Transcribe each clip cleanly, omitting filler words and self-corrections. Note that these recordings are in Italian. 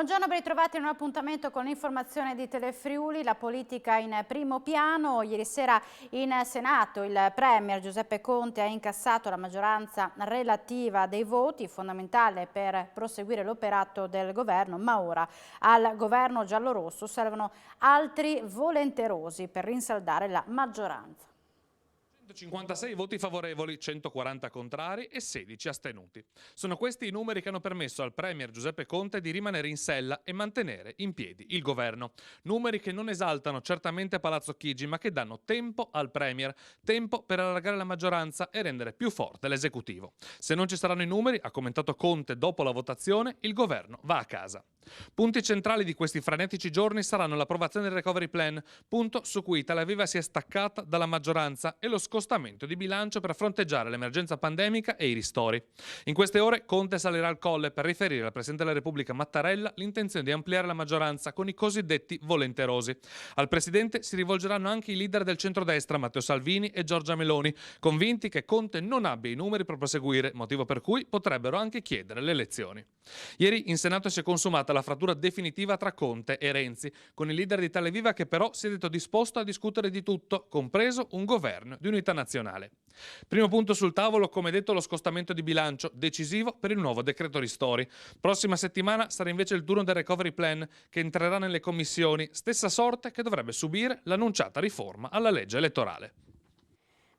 Buongiorno, ben ritrovati in un appuntamento con l'informazione di Telefriuli, la politica in primo piano. Ieri sera in Senato il Premier Giuseppe Conte ha incassato la maggioranza relativa dei voti, fondamentale per proseguire l'operato del governo, ma ora al governo giallorosso servono altri volenterosi per rinsaldare la maggioranza. 156 voti favorevoli, 140 contrari e 16 astenuti. Sono questi i numeri che hanno permesso al Premier Giuseppe Conte di rimanere in sella e mantenere in piedi il governo. Numeri che non esaltano certamente Palazzo Chigi, ma che danno tempo al Premier, tempo per allargare la maggioranza e rendere più forte l'esecutivo. Se non ci saranno i numeri, ha commentato Conte dopo la votazione, il governo va a casa. Punti centrali di questi frenetici giorni saranno l'approvazione del Recovery Plan, punto su cui Italia Viva si è staccata dalla maggioranza, e lo scostamento di bilancio per fronteggiare l'emergenza pandemica e i ristori. In queste ore Conte salirà al Colle per riferire al Presidente della Repubblica Mattarella l'intenzione di ampliare la maggioranza con i cosiddetti volenterosi. Al Presidente si rivolgeranno anche i leader del centrodestra Matteo Salvini e Giorgia Meloni, convinti che Conte non abbia i numeri per proseguire, motivo per cui potrebbero anche chiedere le elezioni. Ieri in Senato si è consumata la frattura definitiva tra Conte e Renzi, con il leader di Italia Viva che però si è detto disposto a discutere di tutto, compreso un governo di unità nazionale. Primo punto sul tavolo, come detto, lo scostamento di bilancio, decisivo per il nuovo decreto ristori. Prossima settimana sarà invece il turno del Recovery Plan, che entrerà nelle commissioni, stessa sorte che dovrebbe subire l'annunciata riforma alla legge elettorale.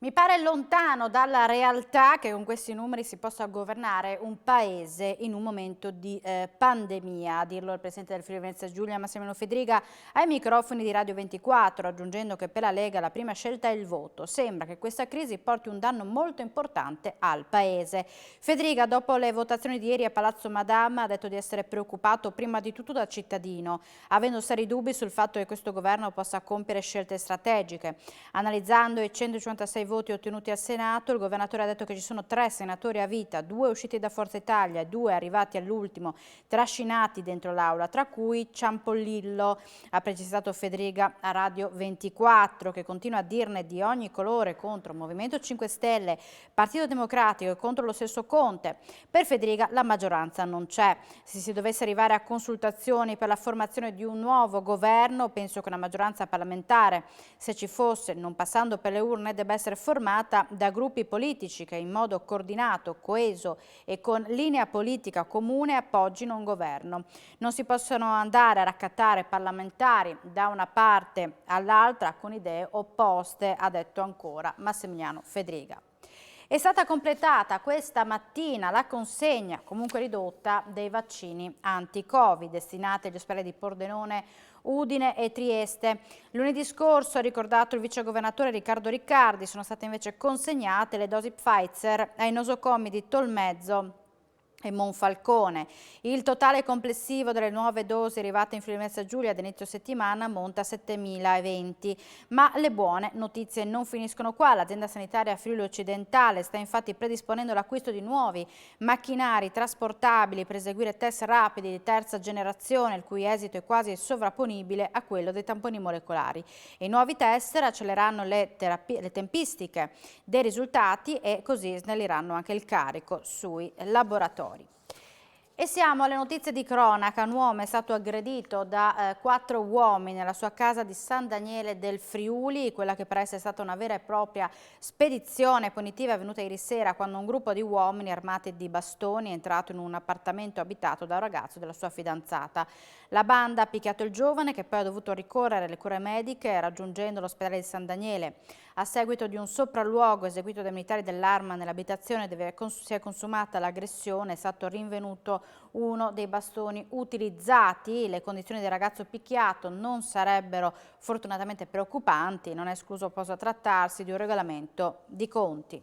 Mi pare lontano dalla realtà che con questi numeri si possa governare un paese in un momento di pandemia, a dirlo il Presidente del Friuli Venezia Giulia Massimiliano Fedriga ai microfoni di Radio 24, aggiungendo che per la Lega la prima scelta è il voto. Sembra che questa crisi porti un danno molto importante al Paese. Fedriga, dopo le votazioni di ieri a Palazzo Madama, ha detto di essere preoccupato prima di tutto da cittadino, avendo seri dubbi sul fatto che questo governo possa compiere scelte strategiche. Analizzando i 156 voti ottenuti al Senato, il governatore ha detto che ci sono 3 senatori a vita, 2 usciti da Forza Italia e 2 arrivati all'ultimo, trascinati dentro l'aula, tra cui Ciampollillo, ha precisato Fedriga a Radio 24, che continua a dirne di ogni colore contro Movimento 5 Stelle, Partito Democratico e contro lo stesso Conte. Per Fedriga la maggioranza non c'è. Se si dovesse arrivare a consultazioni per la formazione di un nuovo governo, penso che una maggioranza parlamentare, se ci fosse, non passando per le urne, debba essere formata da gruppi politici che in modo coordinato, coeso e con linea politica comune appoggino un governo. Non si possono andare a raccattare parlamentari da una parte all'altra con idee opposte, ha detto ancora Massimiliano Fedriga. È stata completata questa mattina la consegna, comunque ridotta, dei vaccini anti-Covid destinati agli ospedali di Pordenone, Udine e Trieste. Lunedì scorso, ha ricordato il vicegovernatore Riccardo Riccardi, sono state invece consegnate le dosi Pfizer ai nosocomi di Tolmezzo e Monfalcone. Il totale complessivo delle nuove dosi arrivate in Friuli Venezia Giulia ad inizio settimana monta a 7.020, ma le buone notizie non finiscono qua. L'azienda sanitaria Friuli Occidentale sta infatti predisponendo l'acquisto di nuovi macchinari trasportabili per eseguire test rapidi di terza generazione, il cui esito è quasi sovrapponibile a quello dei tamponi molecolari. E i nuovi tester accelereranno le tempistiche dei risultati e così snelliranno anche il carico sui laboratori. E siamo alle notizie di cronaca. Un uomo è stato aggredito da 4 uomini nella sua casa di San Daniele del Friuli. Quella che per essere stata una vera e propria spedizione punitiva è avvenuta ieri sera quando un gruppo di uomini armati di bastoni è entrato in un appartamento abitato da un ragazzo della sua fidanzata. La banda ha picchiato il giovane, che poi ha dovuto ricorrere alle cure mediche raggiungendo l'ospedale di San Daniele. A seguito di un sopralluogo eseguito dai militari dell'Arma nell'abitazione dove si è consumata l'aggressione, è stato rinvenuto uno dei bastoni utilizzati. Le condizioni del ragazzo picchiato non sarebbero fortunatamente preoccupanti, non è escluso possa trattarsi di un regolamento di conti.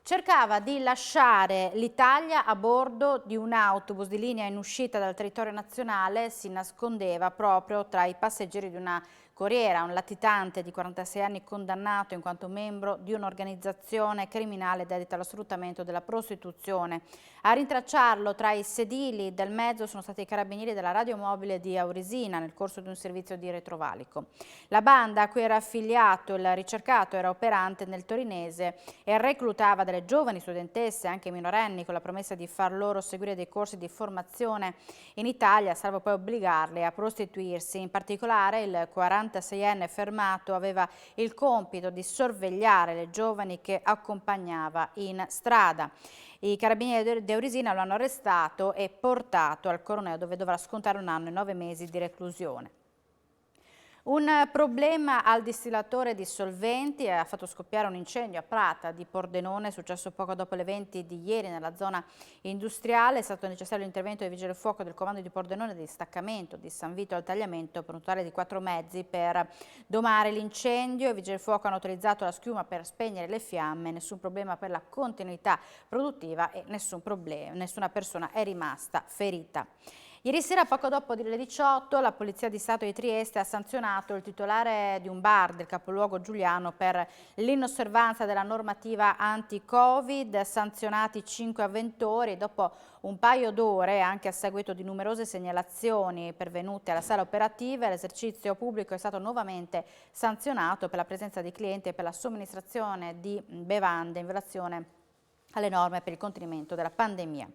Cercava di lasciare l'Italia a bordo di un autobus di linea in uscita dal territorio nazionale, si nascondeva proprio tra i passeggeri di una Corriere, un latitante di 46 anni condannato in quanto membro di un'organizzazione criminale dedita allo sfruttamento della prostituzione. A rintracciarlo tra i sedili del mezzo sono stati i carabinieri della radiomobile di Auresina nel corso di un servizio di retrovalico. La banda a cui era affiliato il ricercato era operante nel torinese e reclutava delle giovani studentesse, anche minorenni, con la promessa di far loro seguire dei corsi di formazione in Italia, salvo poi obbligarle a prostituirsi. In particolare il 46enne fermato aveva il compito di sorvegliare le giovani che accompagnava in strada. I carabinieri di Auresina lo hanno arrestato e portato al Coroneo, dove dovrà scontare 1 anno e 9 mesi di reclusione. Un problema al distillatore di solventi ha fatto scoppiare un incendio a Prata di Pordenone, successo poco dopo le 20 di ieri nella zona industriale. È stato necessario l'intervento dei vigili del fuoco del comando di Pordenone di distaccamento di San Vito al Tagliamento per un totale di 4 mezzi per domare l'incendio. I vigili del fuoco hanno utilizzato la schiuma per spegnere le fiamme, nessun problema per la continuità produttiva e nessuna persona è rimasta ferita. Ieri sera, poco dopo le 18, la Polizia di Stato di Trieste ha sanzionato il titolare di un bar del capoluogo giuliano per l'inosservanza della normativa anti-Covid, sanzionati 5 avventori. Dopo un paio d'ore, anche a seguito di numerose segnalazioni pervenute alla sala operativa, l'esercizio pubblico è stato nuovamente sanzionato per la presenza di clienti e per la somministrazione di bevande in violazione alle norme per il contenimento della pandemia.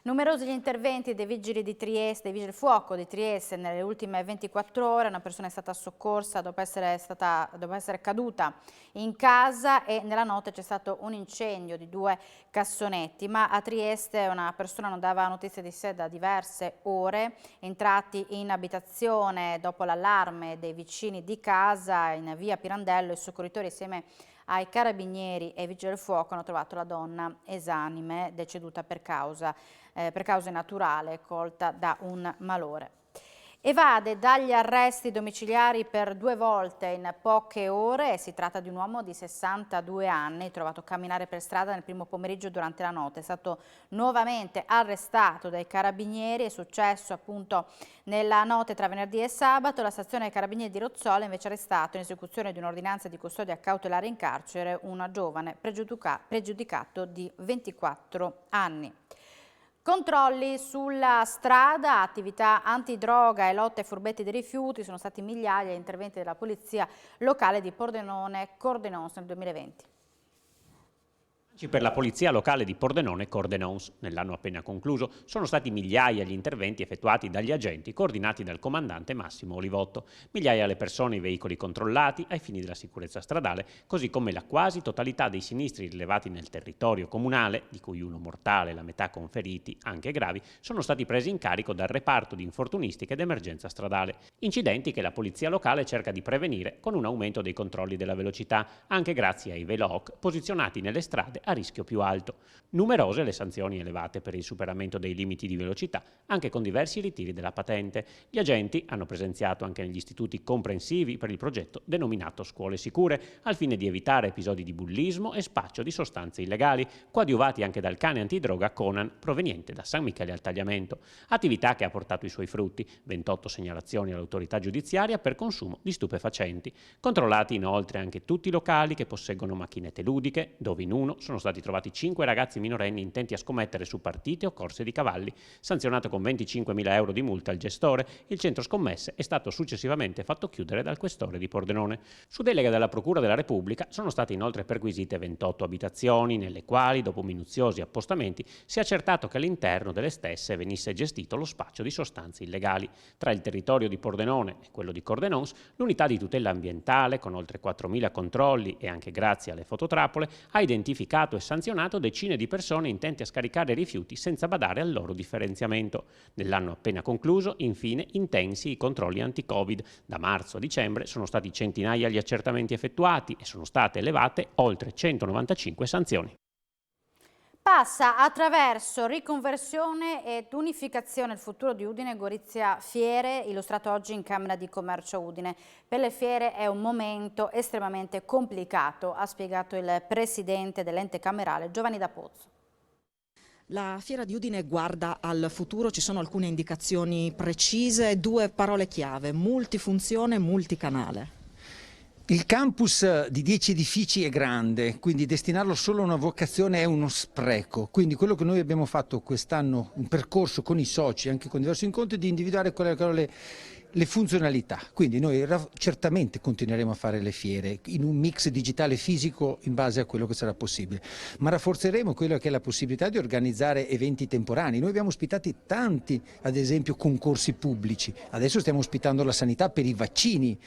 Numerosi gli interventi dei vigili di Trieste, dei vigili del fuoco di Trieste nelle ultime 24 ore. Una persona è stata soccorsa dopo essere caduta in casa e nella notte c'è stato un incendio di 2 cassonetti. Ma a Trieste una persona non dava notizia di sé da diverse ore. Entrati in abitazione dopo l'allarme dei vicini di casa in via Pirandello, i soccorritori insieme ai carabinieri e ai vigili del fuoco hanno trovato la donna esanime, deceduta per causa naturale, colta da un malore. Evade dagli arresti domiciliari per 2 volte in poche ore. Si tratta di un uomo di 62 anni, trovato a camminare per strada nel primo pomeriggio durante la notte. È stato nuovamente arrestato dai carabinieri, è successo appunto nella notte tra venerdì e sabato. La stazione dei carabinieri di Rozzola invece ha arrestato in esecuzione di un'ordinanza di custodia cautelare in carcere un giovane pregiudicato di 24 anni. Controlli sulla strada, attività antidroga e lotte ai furbetti dei rifiuti, sono stati migliaia gli interventi della polizia locale di Pordenone Cordenons nel 2020. Per la polizia locale di Pordenone Cordenons, nell'anno appena concluso, sono stati migliaia gli interventi effettuati dagli agenti coordinati dal comandante Massimo Olivotto, migliaia le persone e i veicoli controllati ai fini della sicurezza stradale, così come la quasi totalità dei sinistri rilevati nel territorio comunale, di cui uno mortale e la metà con feriti, anche gravi, sono stati presi in carico dal reparto di infortunistica ed emergenza stradale. Incidenti che la polizia locale cerca di prevenire con un aumento dei controlli della velocità, anche grazie ai veloc posizionati nelle strade a rischio più alto. Numerose le sanzioni elevate per il superamento dei limiti di velocità, anche con diversi ritiri della patente. Gli agenti hanno presenziato anche negli istituti comprensivi per il progetto denominato Scuole Sicure, al fine di evitare episodi di bullismo e spaccio di sostanze illegali, coadiuvati anche dal cane antidroga Conan, proveniente da San Michele al Tagliamento. Attività che ha portato i suoi frutti, 28 segnalazioni all'autorità giudiziaria per consumo di stupefacenti. Controllati inoltre anche tutti i locali che posseggono macchinette ludiche, dove in uno sono stati trovati 5 ragazzi minorenni intenti a scommettere su partite o corse di cavalli. Sanzionato con 25.000 euro di multa il gestore, il centro scommesse è stato successivamente fatto chiudere dal questore di Pordenone. Su delega della Procura della Repubblica sono state inoltre perquisite 28 abitazioni, nelle quali, dopo minuziosi appostamenti, si è accertato che all'interno delle stesse venisse gestito lo spaccio di sostanze illegali. Tra il territorio di Pordenone e quello di Cordenons, l'unità di tutela ambientale, con oltre 4.000 controlli e anche grazie alle fototrappole, ha identificato e sanzionato decine di persone intenti a scaricare rifiuti senza badare al loro differenziamento. Nell'anno appena concluso, infine, intensi i controlli anti-Covid. Da marzo a dicembre sono stati centinaia gli accertamenti effettuati e sono state elevate oltre 195 sanzioni. Passa attraverso riconversione ed unificazione il futuro di Udine Gorizia Fiere, illustrato oggi in Camera di Commercio Udine. Per le fiere è un momento estremamente complicato, ha spiegato il presidente dell'ente camerale Giovanni D'Apozzo. La Fiera di Udine guarda al futuro, ci sono alcune indicazioni precise, 2 parole chiave: multifunzione, multicanale. Il campus di 10 edifici è grande, quindi destinarlo solo a una vocazione è uno spreco. Quindi quello che noi abbiamo fatto quest'anno, un percorso con i soci, anche con diversi incontri, di individuare quelle che erano le funzionalità. Quindi noi certamente continueremo a fare le fiere in un mix digitale fisico in base a quello che sarà possibile, ma rafforzeremo quello che è la possibilità di organizzare eventi temporanei. Noi abbiamo ospitati tanti, ad esempio, concorsi pubblici, adesso stiamo ospitando la sanità per i vaccini,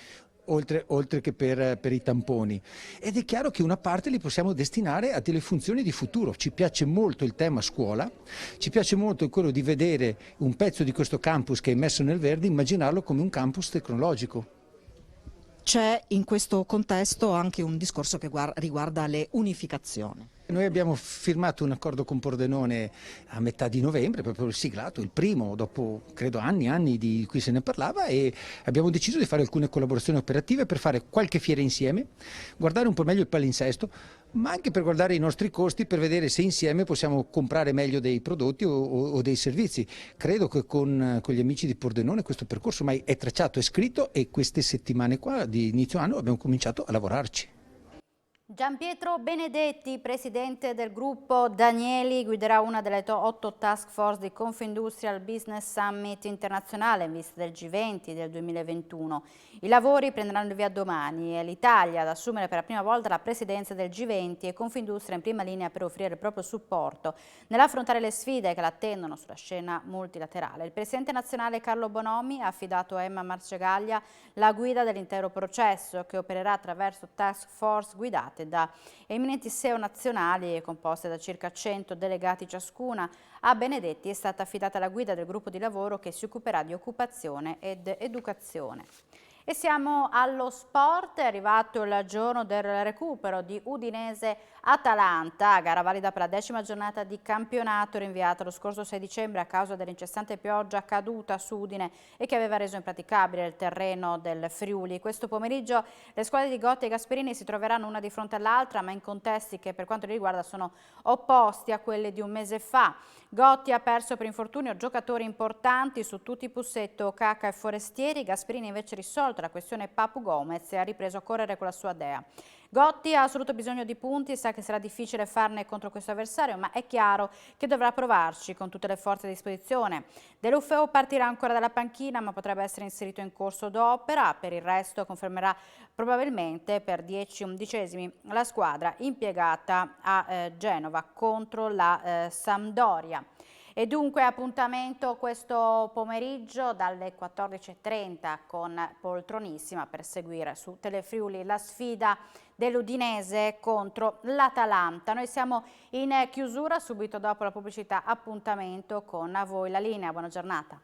oltre che per i tamponi, ed è chiaro che una parte li possiamo destinare a delle funzioni di futuro. Ci piace molto il tema scuola, ci piace molto quello di vedere un pezzo di questo campus che è immerso nel verde, immaginarlo come un campus tecnologico. C'è in questo contesto anche un discorso che riguarda le unificazioni. Noi abbiamo firmato un accordo con Pordenone a metà di novembre, proprio siglato, il primo dopo credo anni di cui se ne parlava, e abbiamo deciso di fare alcune collaborazioni operative per fare qualche fiera insieme, guardare un po' meglio il palinsesto, ma anche per guardare i nostri costi, per vedere se insieme possiamo comprare meglio dei prodotti o dei servizi. Credo che con gli amici di Pordenone questo percorso ormai è tracciato, è scritto, e queste settimane qua di inizio anno abbiamo cominciato a lavorarci. Gianpietro Benedetti, presidente del gruppo Danieli, guiderà una delle 8 task force di Confindustria al Business Summit internazionale in vista del G20 del 2021. I lavori prenderanno il via domani e l'Italia ad assumere per la prima volta la presidenza del G20 e Confindustria in prima linea per offrire il proprio supporto nell'affrontare le sfide che l'attendono sulla scena multilaterale. Il presidente nazionale Carlo Bonomi ha affidato a Emma Marcegaglia la guida dell'intero processo, che opererà attraverso task force guidate da eminenti CEO nazionali composte da circa 100 delegati ciascuna. A Benedetti è stata affidata la guida del gruppo di lavoro che si occuperà di occupazione ed educazione. E siamo allo sport, è arrivato il giorno del recupero di Udinese-Atalanta, gara valida per la 10ª giornata di campionato, rinviata lo scorso 6 dicembre a causa dell'incessante pioggia caduta su Udine e che aveva reso impraticabile il terreno del Friuli. Questo pomeriggio le squadre di Gotti e Gasperini si troveranno una di fronte all'altra, ma in contesti che per quanto li riguarda sono opposti a quelli di un mese fa. Gotti ha perso per infortunio giocatori importanti su tutti, Pussetto, Caca e Forestieri. Gasperini invece risolto la questione Papu Gomez e ha ripreso a correre con la sua dea. Gotti ha assoluto bisogno di punti, sa che sarà difficile farne contro questo avversario, ma è chiaro che dovrà provarci con tutte le forze a disposizione. De Lufeu partirà ancora dalla panchina, ma potrebbe essere inserito in corso d'opera. Per il resto confermerà probabilmente per 10/11 la squadra impiegata a Genova contro la Sampdoria. E dunque appuntamento questo pomeriggio dalle 14:30 con Poltronissima per seguire su Telefriuli la sfida dell'Udinese contro l'Atalanta. Noi siamo in chiusura, subito dopo la pubblicità appuntamento con A voi la linea. Buona giornata.